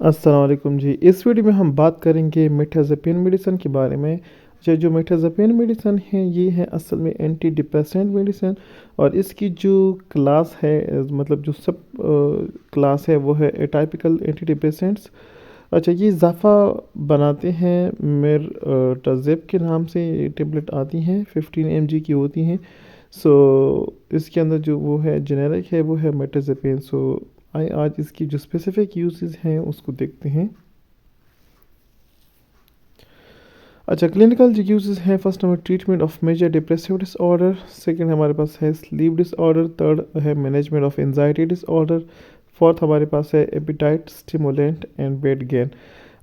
अस्सलाम वालेकुम जी। इस वीडियो में हम बात करेंगे मिथाज़पाइन मेडिसिन के बारे में। जो मिथाज़पाइन मेडिसिन है ये है असल में एंटी डिप्रेसेंट मेडिसिन और इसकी जो क्लास है मतलब जो सब क्लास है वो है एटाइपिकल एंटी डिप्रेसेंट्स। अच्छा, ये इजाफ़ा बनाते हैं टज़ेब के नाम से ये टेबलेट आती हैं 15 mg की होती हैं। सो इसके अंदर जो वो है जेनेरिक है वो है मिथाज़पाइन। सो आइए आज इसकी जो स्पेसिफिक यूजेस हैं उसको देखते हैं। अच्छा, क्लिनिकल जो यूजेस हैं, first number treatment of major depressive disorder, second हमारे पास है स्लीप डिसऑर्डर, थर्ड है management of anxiety disorder, fourth हमारे पास है appetite stimulant and weight gain.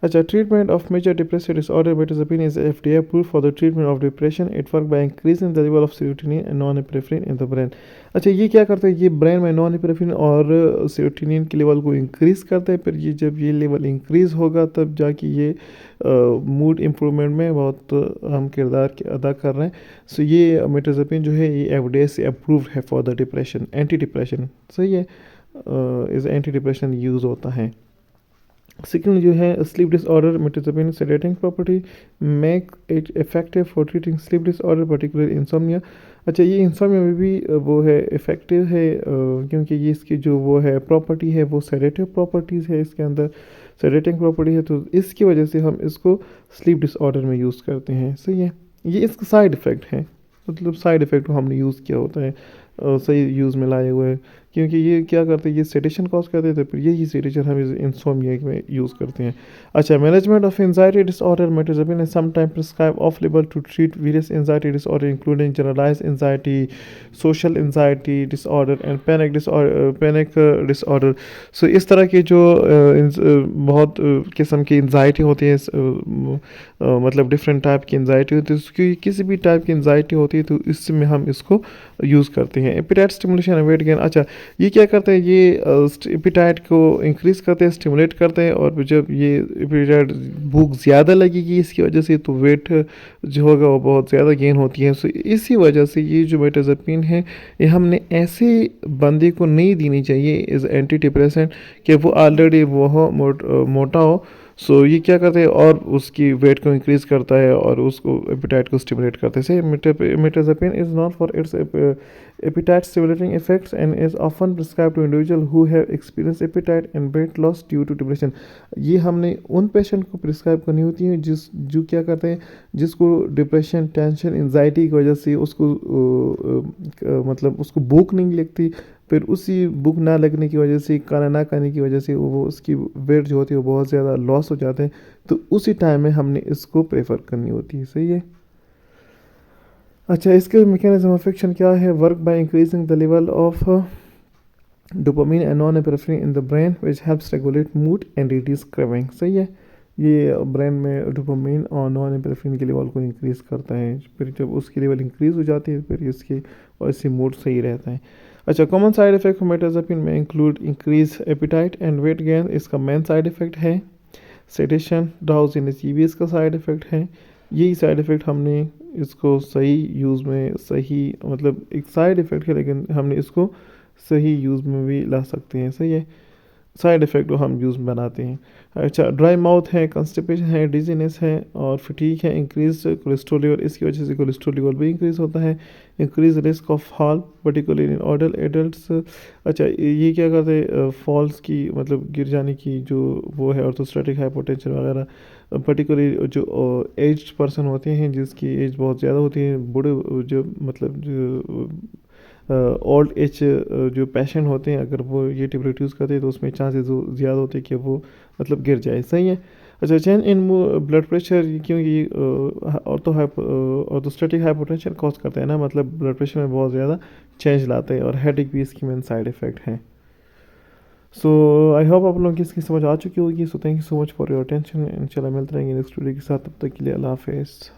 अच्छा, treatment of major depressive disorder mirtazapine is FDA approved for the treatment of depression. It work by increasing the level of serotonin and norepinephrine in the brain. अच्छा, ये क्या करता है, ये brain में norepinephrine और serotonin के लेवल को इंक्रीज़ करता है। फिर ये जब ये लेवल इंक्रीज़ होगा तब जाके ये मूड इम्प्रूवमेंट में बहुत अहम किरदार अदा कर रहे हैं। सो ये मिथाज़पाइन जो है ये एफडीए से अप्रूव्ड है for the depression, anti depression. सही है, इस एंटी डिप्रेशन यूज़ होता है। सेकंड जो है sleep disorder, mirtazapine sedating property make it effective for treating sleep disorder particular insomnia. अच्छा, ये इंसोम्निया में भी वो है इफ़ेक्टिव है क्योंकि ये इसकी जो वो है प्रॉपर्टी है वो सेडेटिव प्रॉपर्टीज़ है, इसके अंदर सेडेटिंग प्रॉपर्टी है, तो इसकी वजह से हम इसको स्लीप डिसऑर्डर में यूज़ करते हैं। सही है, ये इसका साइड इफ़ेक्ट है, मतलब साइड इफ़ेक्ट को हमने यूज़ किया होता है, सही यूज़ में लाए हुए हैं। क्योंकि ये क्या करते हैं, ये सेडेशन कॉज करते थे, फिर यही सेडेशन हम इस इंसोम्निया में यूज़ करते हैं। अच्छा, management of anxiety disorder, mirtazapine is sometime prescribe off label to treat various anxiety disorder including generalized anxiety, social anxiety disorder and panic disorder. So इस तरह के जो बहुत किस्म की एंजाइटी होती है, मतलब डिफरेंट टाइप की एंजाइटी होती है, उसकी किसी भी टाइप की एंजाइटी होती है तो इसमें हम इसको यूज़ करते हैं। Appetite stimulation and weight gain. अच्छा, ये क्या करते हैं, ये एपिटाइट को इंक्रीज़ करते हैं, स्टिमुलेट करते हैं, और जब ये एपिटाइट भूख ज़्यादा लगेगी इसकी वजह से तो वेट जो होगा वो बहुत ज़्यादा गेन होती है। सो इसी वजह से ये जो मिथाज़पाइन है ये हमने ऐसे बंदे को नहीं देनी चाहिए एज एंटी डिप्रेसेंट कि वो ऑलरेडी वो हो मोटा हो। सो ये क्या करते हैं और उसकी वेट को इंक्रीज़ करता है और उसको एपिटाइट को स्टिमुलेट करते हैं। से mirtazapine is not for its appetite stimulating effects and is often prescribed to individuals who have experienced appetite and weight loss due to depression। ये हमने उन पेशेंट को प्रिस्क्राइब करनी होती है जो क्या करते हैं, जिसको डिप्रेशन, टेंशन, एंजाइटी की वजह से उसको मतलब उसको भूख नहीं लगती, फिर उसी भूख ना लगने की वजह से, खाना ना खाने की वजह से वो उसकी वेट जो होती है वो बहुत ज़्यादा लॉस हो जाते हैं, तो उसी टाइम में हमने इसको प्रेफर करनी होती है। सही है। अच्छा, इसके मैकेनिज्म ऑफ एक्शन क्या है, work by increasing the level of dopamine and norepinephrine in the brain which helps regulate mood and reduce craving. सही है, ये ब्रेन में डोपामिन और नॉरएपिनेफ्रिन के लेवल को इंक्रीज़ करता है, फिर जब उसकी लेवल इंक्रीज़ हो जाती है फिर इसकी वजह से मूड सही रहता है। अच्छा, कॉमन साइड इफेक्ट मिथाज़पाइन में include increase appetite and weight gain, इसका मेन साइड इफेक्ट है। सेडेशन, ड्राउजीनेस, ये भी इसका साइड इफ़ेक्ट है। यही साइड इफ़ेक्ट हमने इसको सही यूज़ में, सही मतलब एक साइड इफ़ेक्ट है लेकिन हमने इसको सही यूज़ में भी ला सकते हैं। सही है, साइड इफ़ेक्ट को हम यूज़ बनाते हैं। अच्छा, ड्राई माउथ है, कंस्टिपेशन है, डिजीनेस है और फटीग है, इंक्रीज कोलेस्ट्रॉल लेवल, इसकी वजह से कोलेस्ट्रॉल लेवल भी इंक्रीज़ होता है। Increase risk of fall particularly in adults. अच्छा, ये क्या करते हैं, फॉल्स की मतलब गिर जाने की जो वो है, ऑर्थोस्टैटिक हाइपोटेंशन वगैरह, पर्टिकुलरली जो एज्ड पर्सन होते हैं जिसकी एज बहुत ज़्यादा होती है, बूढ़े जो मतलब जो ओल्ड एज जो पेशेंट होते हैं, अगर वो ये टेबलेट यूज़ करते हैं तो उसमें चांसेस ज़्यादा होते हैं कि वो मतलब गिर जाए। सही है। अच्छा, चेंज इन ब्लड प्रेशर, क्योंकि ऑर्थोस्टैटिक हाइपोटेंशन कॉज करता है ना, मतलब ब्लड प्रेशर में बहुत ज़्यादा चेंज लाते हैं, और हेडेक भी इसकी मेन साइड इफ़ेक्ट है। सो आई होप आप लोगों की इसकी समझ आ चुकी होगी। So thank you so much for your attention. इंशाल्लाह मिलते रहेंगे नेक्स्ट वीडियो के साथ, तब तक के लिए अल्लाह हाफिज़।